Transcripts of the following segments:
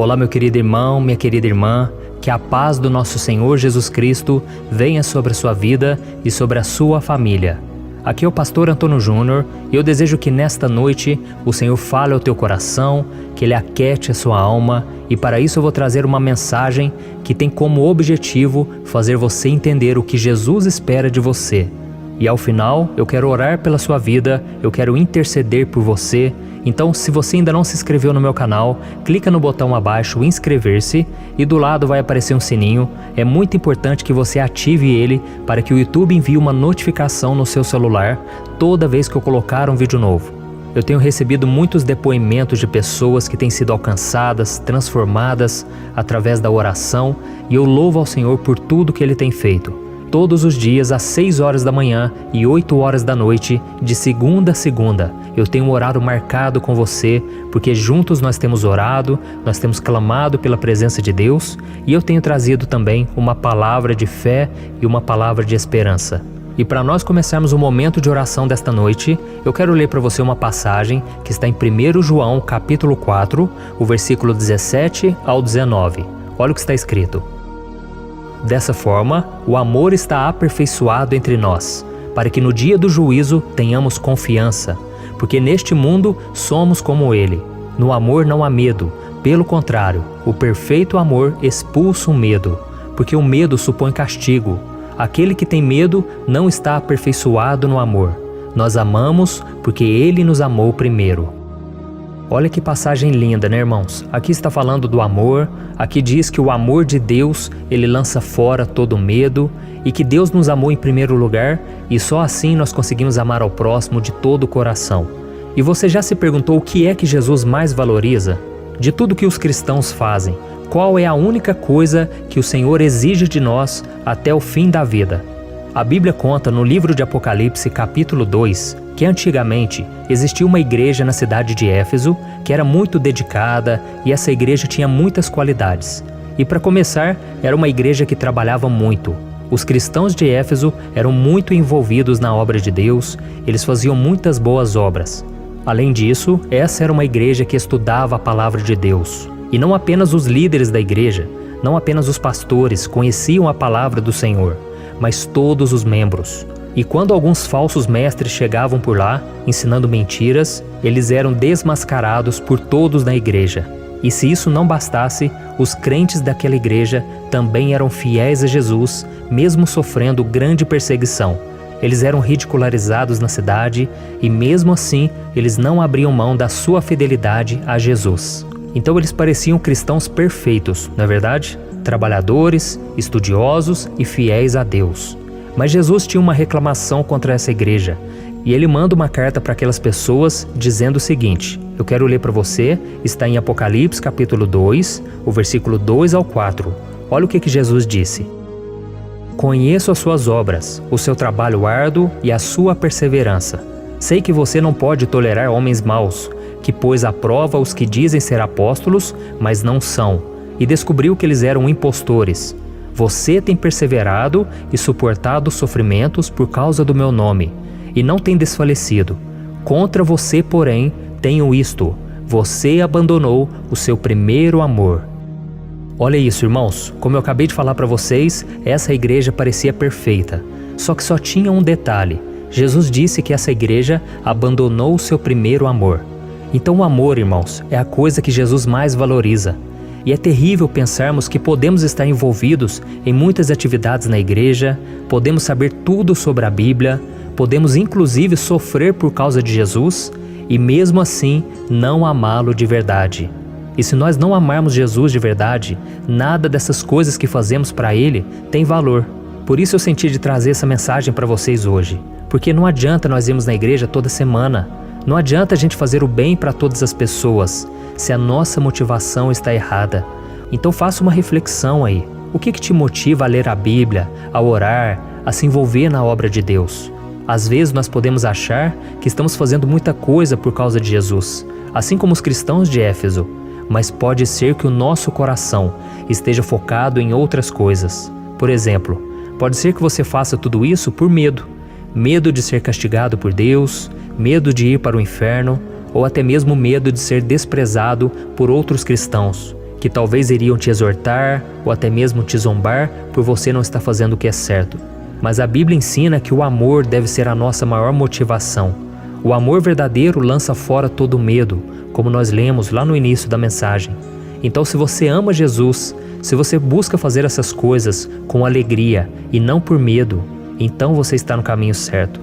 Olá, meu querido irmão, minha querida irmã, que a paz do nosso Senhor Jesus Cristo venha sobre a sua vida e sobre a sua família. Aqui é o pastor Antônio Júnior e eu desejo que nesta noite o Senhor fale ao teu coração, que Ele aquete a sua alma, e para isso eu vou trazer uma mensagem que tem como objetivo fazer você entender o que Jesus espera de você. E ao final eu quero orar pela sua vida, eu quero interceder por você. Então, se você ainda não se inscreveu no meu canal, clica no botão abaixo inscrever-se e do lado vai aparecer um sininho. É muito importante que você ative ele para que o YouTube envie uma notificação no seu celular toda vez que eu colocar um vídeo novo. Eu tenho recebido muitos depoimentos de pessoas que têm sido alcançadas, transformadas através da oração, e eu louvo ao Senhor por tudo que Ele tem feito. Todos os dias às 6 horas da manhã e 8 horas da noite, de segunda a segunda, eu tenho um horário marcado com você, porque juntos nós temos orado, nós temos clamado pela presença de Deus, e eu tenho trazido também uma palavra de fé e uma palavra de esperança. E para nós começarmos o momento de oração desta noite, eu quero ler para você uma passagem que está em 1 João capítulo 4, o versículo 17 ao 19. Olha o que está escrito. Dessa forma, o amor está aperfeiçoado entre nós, para que no dia do juízo tenhamos confiança, porque neste mundo somos como Ele. No amor não há medo, pelo contrário, o perfeito amor expulsa o medo, porque o medo supõe castigo. Aquele que tem medo não está aperfeiçoado no amor. Nós amamos porque Ele nos amou primeiro. Olha que passagem linda, né, irmãos? Aqui está falando do amor, aqui diz que o amor de Deus, Ele lança fora todo medo, e que Deus nos amou em primeiro lugar, e só assim nós conseguimos amar ao próximo de todo o coração. E você já se perguntou o que é que Jesus mais valoriza? De tudo que os cristãos fazem, qual é a única coisa que o Senhor exige de nós até o fim da vida? A Bíblia conta no livro de Apocalipse, capítulo 2, que antigamente existia uma igreja na cidade de Éfeso que era muito dedicada, e essa igreja tinha muitas qualidades. E para começar, era uma igreja que trabalhava muito. Os cristãos de Éfeso eram muito envolvidos na obra de Deus, eles faziam muitas boas obras. Além disso, essa era uma igreja que estudava a palavra de Deus. E não apenas os líderes da igreja, não apenas os pastores conheciam a palavra do Senhor, mas todos os membros. E quando alguns falsos mestres chegavam por lá, ensinando mentiras, eles eram desmascarados por todos na igreja. E se isso não bastasse, os crentes daquela igreja também eram fiéis a Jesus, mesmo sofrendo grande perseguição. Eles eram ridicularizados na cidade e mesmo assim, eles não abriam mão da sua fidelidade a Jesus. Então eles pareciam cristãos perfeitos, não é verdade? Trabalhadores, estudiosos e fiéis a Deus. Mas Jesus tinha uma reclamação contra essa igreja, e Ele manda uma carta para aquelas pessoas dizendo o seguinte, eu quero ler para você, está em Apocalipse capítulo 2, o versículo 2 ao 4. Olha o que Jesus disse. Conheço as suas obras, o seu trabalho árduo e a sua perseverança. Sei que você não pode tolerar homens maus, que pôs à prova os que dizem ser apóstolos, mas não são, e descobriu que eles eram impostores. Você tem perseverado e suportado os sofrimentos por causa do meu nome, e não tem desfalecido. Contra você, porém, tenho isto: você abandonou o seu primeiro amor. Olha isso, irmãos, como eu acabei de falar para vocês, essa igreja parecia perfeita. Só que só tinha um detalhe: Jesus disse que essa igreja abandonou o seu primeiro amor. Então o amor, irmãos, é a coisa que Jesus mais valoriza. E é terrível pensarmos que podemos estar envolvidos em muitas atividades na igreja, podemos saber tudo sobre a Bíblia, podemos inclusive sofrer por causa de Jesus e mesmo assim não amá-lo de verdade. E se nós não amarmos Jesus de verdade, nada dessas coisas que fazemos para Ele tem valor. Por isso eu senti de trazer essa mensagem para vocês hoje, porque não adianta nós irmos na igreja toda semana, não adianta a gente fazer o bem para todas as pessoas, se a nossa motivação está errada. Então faça uma reflexão aí. O que te motiva a ler a Bíblia, a orar, a se envolver na obra de Deus? Às vezes nós podemos achar que estamos fazendo muita coisa por causa de Jesus, assim como os cristãos de Éfeso, mas pode ser que o nosso coração esteja focado em outras coisas. Por exemplo, pode ser que você faça tudo isso por medo. Medo de ser castigado por Deus, medo de ir para o inferno, ou até mesmo medo de ser desprezado por outros cristãos. que talvez iriam te exortar ou até mesmo te zombar por você não estar fazendo o que é certo. Mas a Bíblia ensina que o amor deve ser a nossa maior motivação. O amor verdadeiro lança fora todo medo, como nós lemos lá no início da mensagem. Então, se você ama Jesus, se você busca fazer essas coisas com alegria e não por medo, então você está no caminho certo.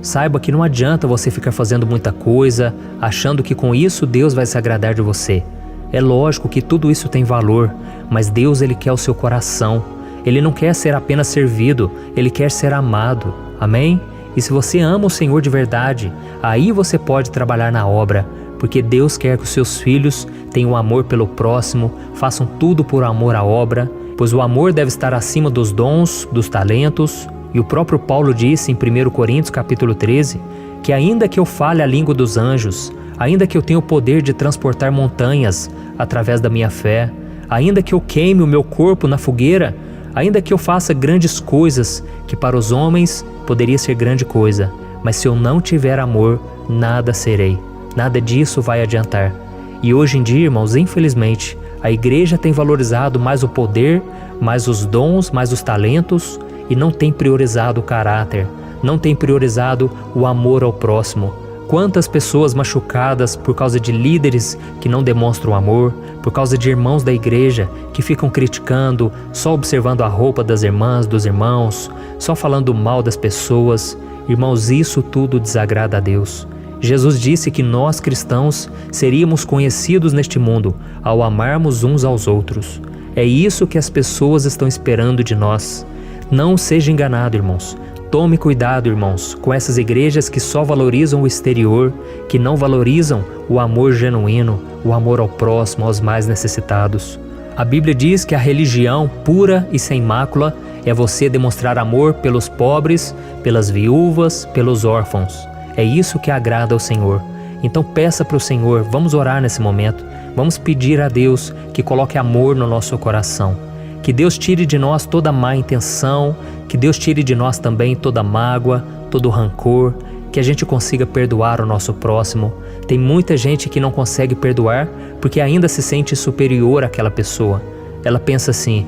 Saiba que não adianta você ficar fazendo muita coisa, achando que com isso Deus vai se agradar de você. É lógico que tudo isso tem valor, mas Deus, Ele quer o seu coração. Ele não quer ser apenas servido, Ele quer ser amado. Amém? E se você ama o Senhor de verdade, aí você pode trabalhar na obra, porque Deus quer que os seus filhos tenham amor pelo próximo, façam tudo por amor à obra, pois o amor deve estar acima dos dons, dos talentos. E o próprio Paulo disse em 1 Coríntios capítulo 13, que ainda que eu fale a língua dos anjos, ainda que eu tenha o poder de transportar montanhas através da minha fé, ainda que eu queime o meu corpo na fogueira, ainda que eu faça grandes coisas, que para os homens poderia ser grande coisa, mas se eu não tiver amor, nada serei. Nada disso vai adiantar. E hoje em dia, irmãos, infelizmente, a igreja tem valorizado mais o poder, mais os dons, mais os talentos, e não tem priorizado o caráter, não tem priorizado o amor ao próximo. Quantas pessoas machucadas por causa de líderes que não demonstram amor, por causa de irmãos da igreja que ficam criticando, só observando a roupa das irmãs, dos irmãos, só falando mal das pessoas. Irmãos, isso tudo desagrada a Deus. Jesus disse que nós cristãos seríamos conhecidos neste mundo ao amarmos uns aos outros. É isso que as pessoas estão esperando de nós. Não seja enganado, irmãos. Tome cuidado, irmãos, com essas igrejas que só valorizam o exterior, que não valorizam o amor genuíno, o amor ao próximo, aos mais necessitados. A Bíblia diz que a religião pura e sem mácula é você demonstrar amor pelos pobres, pelas viúvas, pelos órfãos. É isso que agrada ao Senhor. Então peça para o Senhor, vamos orar nesse momento, vamos pedir a Deus que coloque amor no nosso coração. Que Deus tire de nós toda má intenção, que Deus tire de nós também toda mágoa, todo rancor, que a gente consiga perdoar o nosso próximo. Tem muita gente que não consegue perdoar porque ainda se sente superior àquela pessoa. Ela pensa assim,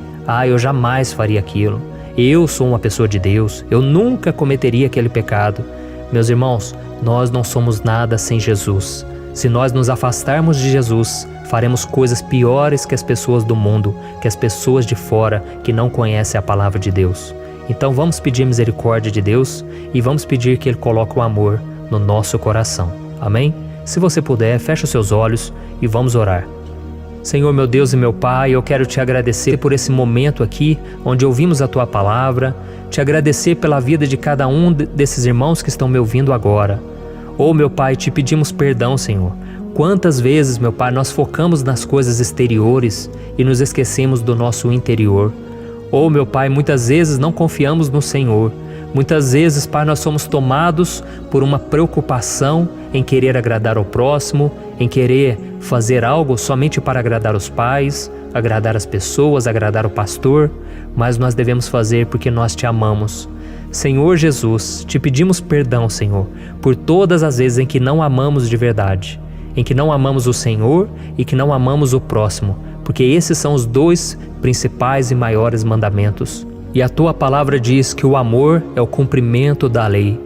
eu jamais faria aquilo, eu sou uma pessoa de Deus, eu nunca cometeria aquele pecado. Meus irmãos, nós não somos nada sem Jesus. Se nós nos afastarmos de Jesus, faremos coisas piores que as pessoas do mundo, que as pessoas de fora que não conhecem a palavra de Deus. Então vamos pedir misericórdia de Deus e vamos pedir que Ele coloque o amor no nosso coração. Amém? Se você puder, feche os seus olhos e vamos orar. Senhor, meu Deus e meu Pai, eu quero te agradecer por esse momento aqui, onde ouvimos a Tua palavra, te agradecer pela vida de cada um desses irmãos que estão me ouvindo agora. Meu Pai, te pedimos perdão, Senhor. Quantas vezes, meu Pai, nós focamos nas coisas exteriores e nos esquecemos do nosso interior. Meu Pai, muitas vezes não confiamos no Senhor. Muitas vezes, Pai, nós somos tomados por uma preocupação em querer agradar ao próximo, em querer fazer algo somente para agradar os pais, agradar as pessoas, agradar o pastor, mas nós devemos fazer porque nós te amamos. Senhor Jesus, te pedimos perdão, Senhor, por todas as vezes em que não amamos de verdade, em que não amamos o Senhor e que não amamos o próximo, porque esses são os dois principais e maiores mandamentos. E a Tua palavra diz que o amor é o cumprimento da lei.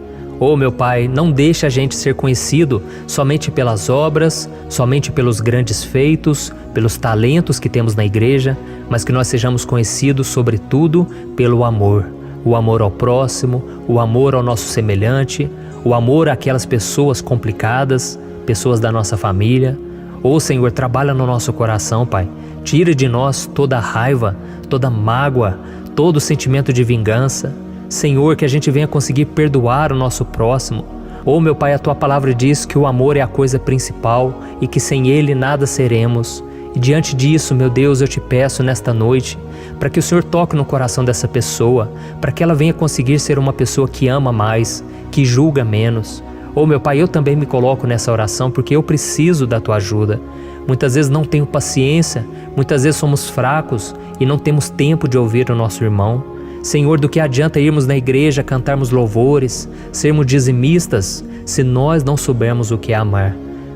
Meu Pai, não deixa a gente ser conhecido somente pelas obras, somente pelos grandes feitos, pelos talentos que temos na igreja, mas que nós sejamos conhecidos sobretudo pelo amor. O amor ao próximo, o amor ao nosso semelhante, o amor àquelas pessoas complicadas, pessoas da nossa família. Senhor, trabalha no nosso coração, Pai. Tira de nós toda raiva, toda mágoa, todo sentimento de vingança. Senhor, que a gente venha conseguir perdoar o nosso próximo. Meu Pai, a Tua palavra diz que o amor é a coisa principal e que sem Ele nada seremos. E diante disso, meu Deus, eu te peço nesta noite, para que o Senhor toque no coração dessa pessoa, para que ela venha conseguir ser uma pessoa que ama mais, que julga menos. Meu Pai, eu também me coloco nessa oração porque eu preciso da Tua ajuda. Muitas vezes não tenho paciência, muitas vezes somos fracos e não temos tempo de ouvir o nosso irmão. Senhor, do que adianta irmos na igreja, cantarmos louvores, sermos dizimistas, se nós não soubermos o que é amar?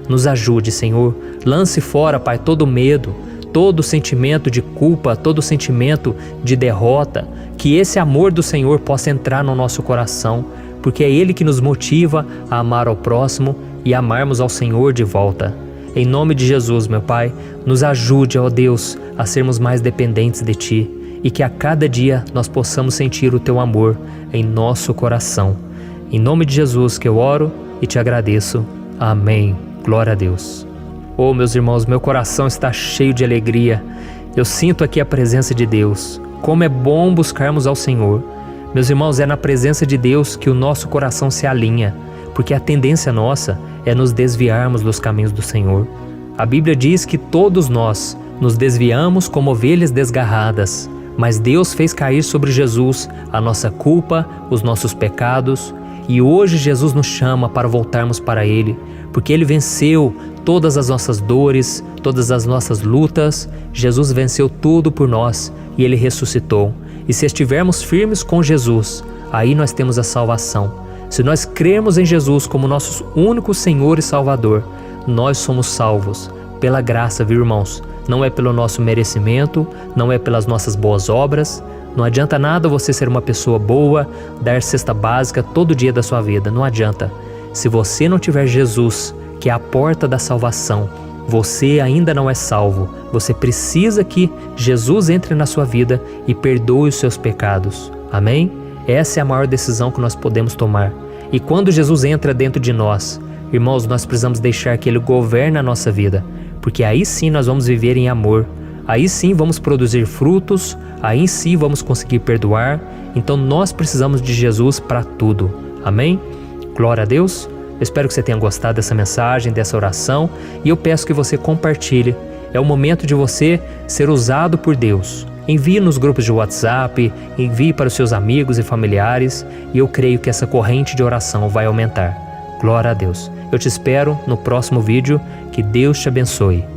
Nos ajude, Senhor. Lance fora, Pai, todo medo, todo sentimento de culpa, todo sentimento de derrota, que esse amor do Senhor possa entrar no nosso coração, porque é Ele que nos motiva a amar ao próximo e amarmos ao Senhor de volta. Em nome de Jesus, meu Pai, nos ajude, ó Deus, a sermos mais dependentes de Ti e que a cada dia nós possamos sentir o Teu amor em nosso coração. Em nome de Jesus que eu oro e te agradeço. Amém. Glória a Deus. Oh, meus irmãos, meu coração está cheio de alegria. Eu sinto aqui a presença de Deus. Como é bom buscarmos ao Senhor. Meus irmãos, é na presença de Deus que o nosso coração se alinha, porque a tendência nossa é nos desviarmos dos caminhos do Senhor. A Bíblia diz que todos nós nos desviamos como ovelhas desgarradas, mas Deus fez cair sobre Jesus a nossa culpa, os nossos pecados, e hoje Jesus nos chama para voltarmos para Ele, porque Ele venceu todas as nossas dores, todas as nossas lutas. Jesus venceu tudo por nós e Ele ressuscitou. E se estivermos firmes com Jesus, aí nós temos a salvação. Se nós crermos em Jesus como nosso único Senhor e Salvador, nós somos salvos pela graça, viu, irmãos? Não é pelo nosso merecimento, não é pelas nossas boas obras. Não adianta nada você ser uma pessoa boa, dar cesta básica todo dia da sua vida, não adianta. Se você não tiver Jesus, que é a porta da salvação, você ainda não é salvo. Você precisa que Jesus entre na sua vida e perdoe os seus pecados. Amém? Essa é a maior decisão que nós podemos tomar. E quando Jesus entra dentro de nós, irmãos, nós precisamos deixar que Ele governe a nossa vida, porque aí sim nós vamos viver em amor. Aí sim vamos produzir frutos, aí sim vamos conseguir perdoar. Então nós precisamos de Jesus para tudo. Amém? Glória a Deus. Eu espero que você tenha gostado dessa mensagem, dessa oração, e eu peço que você compartilhe. É o momento de você ser usado por Deus. Envie nos grupos de WhatsApp, envie para os seus amigos e familiares, e eu creio que essa corrente de oração vai aumentar. Glória a Deus. Eu te espero no próximo vídeo. Que Deus te abençoe.